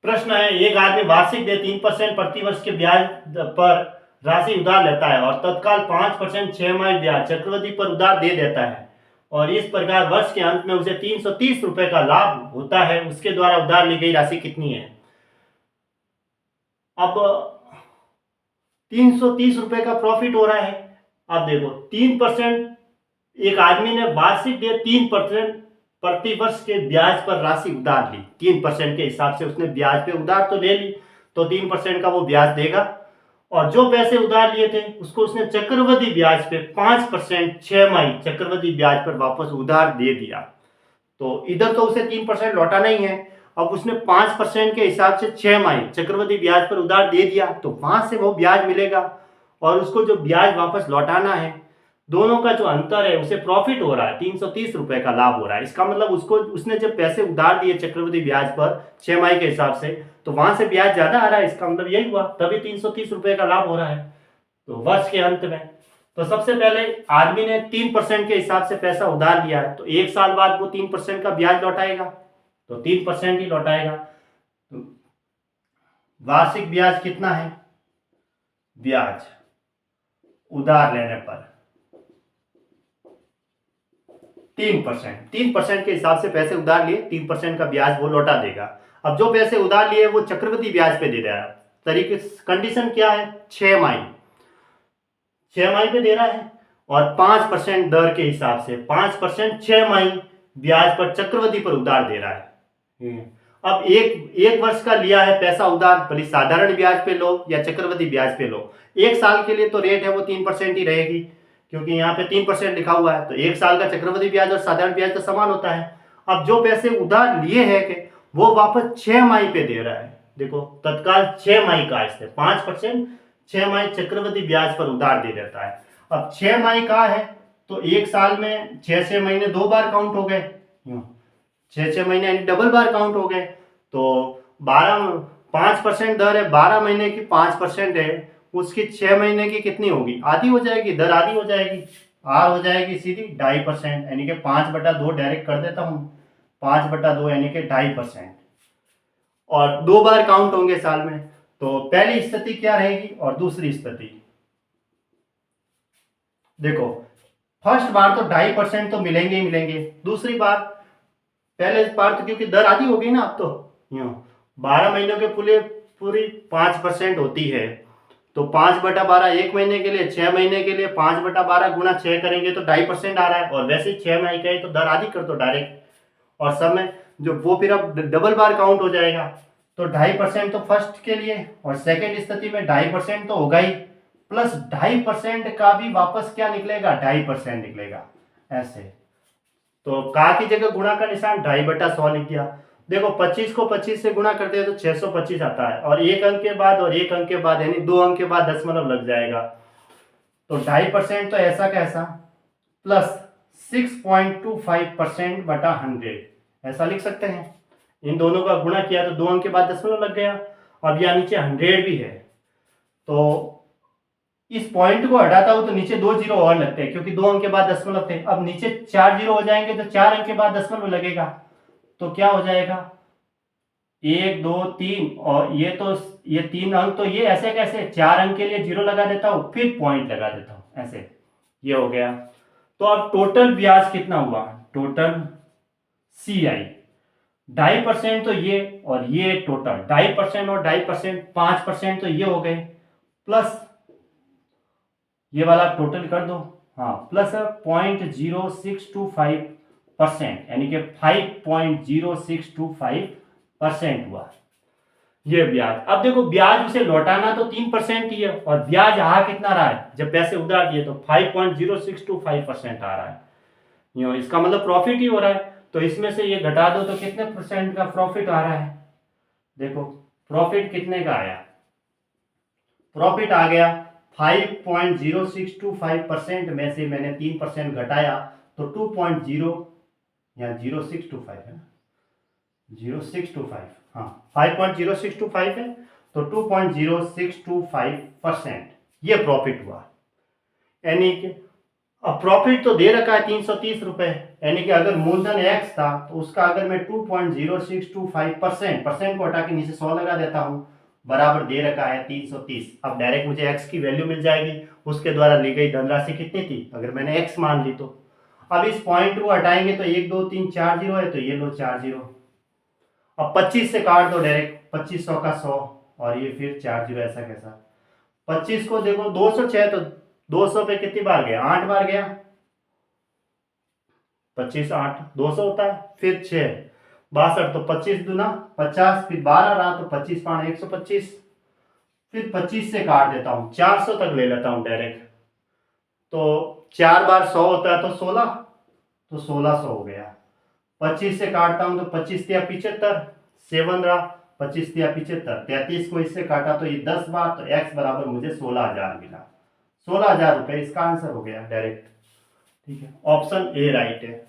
प्रश्न है, एक आदमी वार्षिक दे 3% प्रतिवर्ष के ब्याज पर राशि उधार लेता है और तत्काल 5% 6 माही ब्याज चक्रवृद्धि पर उधार दे देता है और इस प्रकार वर्ष के अंत में उसे 330 रुपए का लाभ होता है। उसके द्वारा उधार ली गई राशि कितनी है? अब 330 रुपए का प्रॉफिट हो रहा है। अब देखो 3%, एक आदमी ने वार्षिक दे 3% प्रतिवर्ष के ब्याज पर राशि उधार ली, 3% के हिसाब से उसने ब्याज पे उधार तो ले ली, तो 3% का वो ब्याज देगा और जो पैसे उधार लिए थे उसको उसने चक्रवृद्धि ब्याज पे 5% 6 माही चक्रवृद्धि ब्याज पर वापस उधार दे दिया। तो इधर तो उसे 3% लौटाना ही है। अब उसने 5% के हिसाब से 6 माही चक्रवृद्धि ब्याज पर उधार दे दिया, तो वहां से वो ब्याज मिलेगा और उसको जो ब्याज वापस लौटाना है, दोनों का जो अंतर है उसे प्रॉफिट हो रहा है, 330 रुपए का लाभ हो रहा है। इसका मतलब उसको उसने जब पैसे उधार दिए चक्रवृद्धि ब्याज पर 6 माही के हिसाब से, तो वहां से ब्याज ज्यादा आ रहा है। इसका मतलब यही हुआ, तभी 330 रुपए का लाभ हो रहा है। तो वर्ष के अंत में तो सबसे पहले आदमी ने 3% के हिसाब से पैसा उधार लिया है, तो 1 साल बाद वो 3% का ब्याज लौटाएगा, तो 3% ही लौटाएगा। तो वार्षिक ब्याज कितना है? ब्याज उधार लेने पर 3% के हिसाब से पैसे उधार लिए, 3% का ब्याज वो लौटा देगा। अब जो पैसे उधार लिए वो चक्रवृद्धि ब्याज पे दे रहा है। तरीके कंडीशन क्या है? 6 माही 6 माही पे दे रहा है और 5% दर के हिसाब से 5% 6 माही ब्याज पर चक्रवृद्धि पर उधार दे रहा है। अब एक वर्ष का लिया है पैसा उधार, भले साधारण ब्याज पे लो या चक्रवृद्धि ब्याज पे लो, 1 साल के लिए तो रेट है वो 3% ही रहेगी, क्योंकि यहाँ पे 3% लिखा हुआ है। तो 1 साल का चक्रवृद्धि ब्याज और साधारण ब्याज तो समान होता है। अब जो पैसे उधार लिए हैं कि वो वापस 6 माही पे दे रहा है। देखो तत्काल 6 माही का इससे 5% 6 माही चक्रवृद्धि ब्याज पर उधार दे देता है। अब 6 माही का है तो 1 साल में 6 महीने 2 बार काउंट हो गए, 6 महीने यानी डबल बार काउंट हो गए। तो 5% दर है, 12 महीने की 5% है, उसकी 6 महीने की कितनी होगी? आधी हो जाएगी, दर आधी हो जाएगी, आर हो जाएगी सीधी 2.5%, यानी कि 5/2 डायरेक्ट कर देता हूं, 5/2 यानी कि 2.5%। और 2 बार काउंट होंगे साल में। तो पहली स्थिति क्या रहेगी और दूसरी स्थिति देखो, फर्स्ट बार तो 2.5% तो मिलेंगे ही मिलेंगे, दूसरी बार पहले बार तो क्योंकि दर आधी हो गई ना, अब तो 12 महीनों के पूरी 5% होती है, तो 5/12 1 महीने के लिए, 6 महीने के लिए 5/12 गुणा 6 करेंगे तो 2.5% आ रहा है। और वैसे 6 माही का है तो दर आधी कर दो डायरेक्ट, और सब में जो वो फिर अब डबल बार काउंट हो जाएगा। तो 2.5% तो फर्स्ट के लिए, और सेकेंड स्थिति में 2.5% तो होगा ही, प्लस 2.5% का भी वापस क्या निकलेगा? 2.5% निकलेगा ऐसे। तो का की जगह गुणा का निशान 2.5/100 लिख दिया। देखो 25 को 25 से गुणा करते हैं तो 625 आता है, और एक अंक के बाद और एक अंक के बाद यानी 2 अंक के बाद दशमलव लग जाएगा। तो 2.5% तो ऐसा कैसा, प्लस 6.25% बटा 100 ऐसा लिख सकते हैं। इन दोनों का गुणा किया तो 2 अंक के बाद दशमलव लग गया। अब यहाँ नीचे 100 भी है, तो इस पॉइंट को हटाता हूं तो नीचे 2 जीरो और लगते हैं, क्योंकि 2 अंक के बाद दशमलव थे। अब नीचे 4 जीरो हो जाएंगे तो 4 अंक के बाद दशमलव लगेगा, तो क्या हो जाएगा? 1 2 3, और ये 3 अंक, तो ये ऐसे कैसे? 4 अंक के लिए जीरो लगा देता हूं, फिर पॉइंट लगा देता हूं ऐसे, ये हो गया। तो अब टोटल ब्याज कितना हुआ? टोटल CI 2.5% तो ये, और ये टोटल 2.5% और 2.5% 5% तो ये हो गए, प्लस ये वाला टोटल कर दो, हाँ, प्लस 0.0625%, यानी कि 5.0625% हुआ ये ब्याज। अब देखो ब्याज उसे लौटाना तो 3% ही है, और ब्याज आ कितना रहा है? जब पैसे उधार दिए तो 5.0625% आ रहा है, इसका मतलब प्रॉफिट ही हो रहा है। तो इसमें से ये घटा दो तो कितने परसेंट का प्रॉफिट आ रहा है? देखो प्रॉफिट कितने का आया? प्रॉफिट आ गया 5.0625% में से मैंने 3% घटाया तो 2.0 या 0625 है ना, 0625, हाँ 5.0625 है, तो 2.0625% ये प्रॉफिट हुआ। यानी कि अब प्रॉफिट तो दे रखा है 330 रुपए, यानी कि अगर मूलधन एक्स था तो उसका अगर मैं 2.0625% परसेंट को हटा के नीचे 100 लगा देता हूं, बराबर दे रखा है 330। अब डायरेक्ट मुझे एक्स की वैल्यू मिल जाएगी, उसके द्वारा ली गई धनराशि कितनी थी अगर मैंने एक्स मान ली तो। अब इस पॉइंट को हटाएंगे तो 1 2 3 4 जीरो है, तो ये लो 4 जीरो। अब 25 से काट दो डायरेक्ट, 2500 का 100 और ये फिर 4 जीरो, ऐसा कैसा। 25 को देखो 206, तो 200 पे कितनी बार गया, 8 बार गया। 25 8 200 होता है, फिर 6 62, तो 25 दूना 50, फिर 12 रहा तो 25 पाँच 125। फिर 25 से काट देता हूं, 400 तक ले लेता हूं डायरेक्ट, तो 4 बार 100 होता है तो 16, तो 1600 हो गया। 25 से काटता हूं तो 25 या 75, 7 रहा, 25 या 75, 33 को इससे काटा तो ये 10 बार, तो एक्स बराबर मुझे 16,000 मिला। 16,000 रुपए इसका आंसर हो गया डायरेक्ट। ठीक है, ऑप्शन ए राइट है।